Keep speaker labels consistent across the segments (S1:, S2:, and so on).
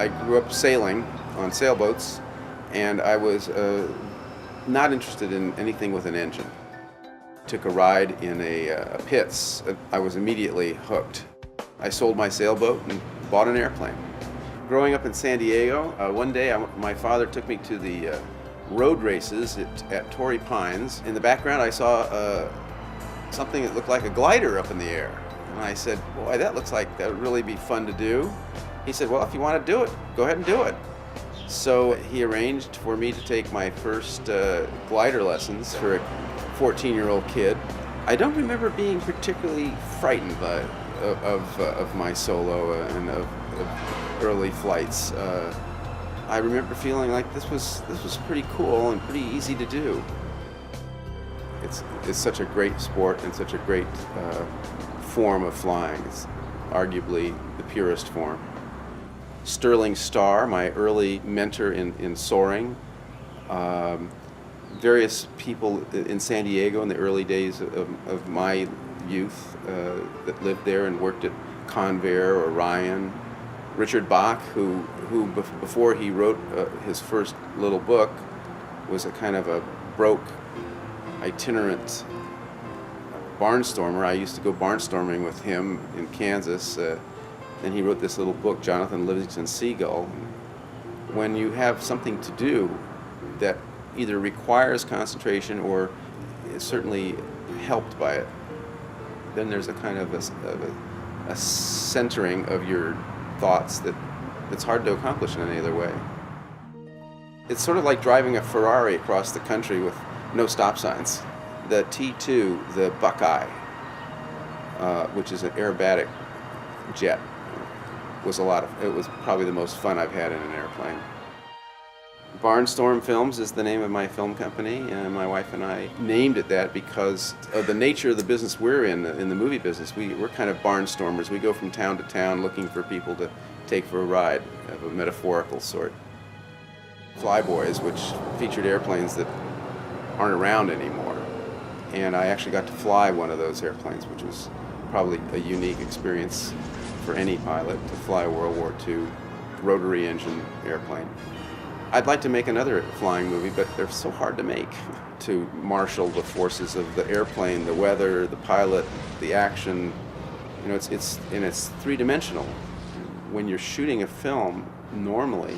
S1: I grew up sailing on sailboats, and I was not interested in anything with an engine. Took a ride in a Pitts. I was immediately hooked. I sold my sailboat and bought an airplane. Growing up in San Diego, one day my father took me to the road races at Torrey Pines. In the background I saw something that looked like a glider up in the air. And I said, boy, that looks like that would really be fun to do. He said, well, if you want to do it, go ahead and do it. So he arranged for me to take my first glider lessons for a 14-year-old kid. I don't remember being particularly frightened of my solo and of early flights. I remember feeling like this was pretty cool and pretty easy to do. It's such a great sport and such a great form of flying. It's arguably the purest form. Sterling Starr, my early mentor in soaring. Various people in San Diego in the early days of my youth that lived there and worked at Convair or Ryan. Richard Bach, who before he wrote his first little book, was a kind of a broke, itinerant barnstormer. I used to go barnstorming with him in Kansas. Then he wrote this little book, Jonathan Livingston Seagull. When you have something to do that either requires concentration or is certainly helped by it, then there's a kind of a centering of your thoughts that's hard to accomplish in any other way. It's sort of like driving a Ferrari across the country with no stop signs. The T2, the Buckeye, which is an aerobatic jet, it was probably the most fun I've had in an airplane. Barnstorm Films is the name of my film company, and my wife and I named it that because of the nature of the business we're in the movie business. We're kind of barnstormers. We go from town to town looking for people to take for a ride of a metaphorical sort. Flyboys, which featured airplanes that aren't around anymore. And I actually got to fly one of those airplanes, which was probably a unique experience for any pilot, to fly a World War II rotary engine airplane. I'd like to make another flying movie, but they're so hard to make. To marshal the forces of the airplane, the weather, the pilot, the action, it's three-dimensional. When you're shooting a film, normally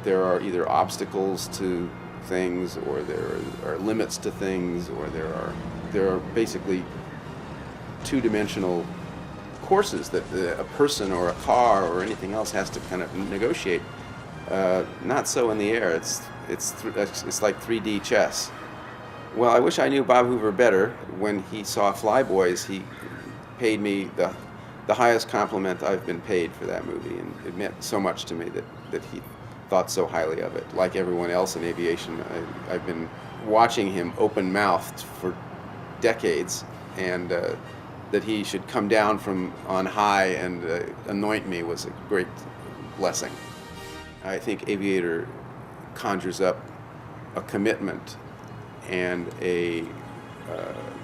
S1: there are either obstacles to things, or there are limits to things, or there are basically two-dimensional courses that a person or a car or anything else has to kind of negotiate. Not so in the air. It's like 3D chess. Well, I wish I knew Bob Hoover better. When he saw Flyboys, he paid me the highest compliment I've been paid for that movie, and it meant so much to me that he thought so highly of it. Like everyone else in aviation, I've been watching him open-mouthed for decades, and that he should come down from on high and anoint me was a great blessing. I think Aviator conjures up a commitment and a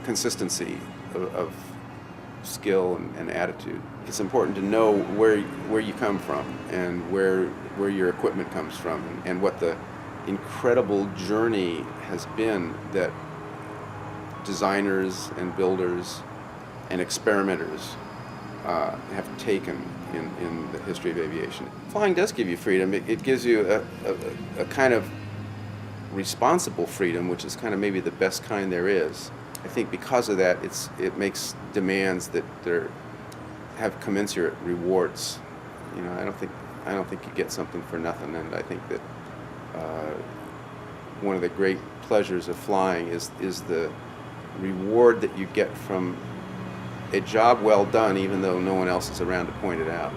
S1: consistency of skill and attitude. It's important to know where you come from and where your equipment comes from, and what the incredible journey has been that designers and builders and experimenters have taken in the history of aviation. Flying does give you freedom. It gives you a kind of responsible freedom, which is kind of maybe the best kind there is. I think because of that, it makes demands that have commensurate rewards. I don't think you get something for nothing, and I think that one of the great pleasures of flying is the reward that you get from a job well done, even though no one else is around to point it out.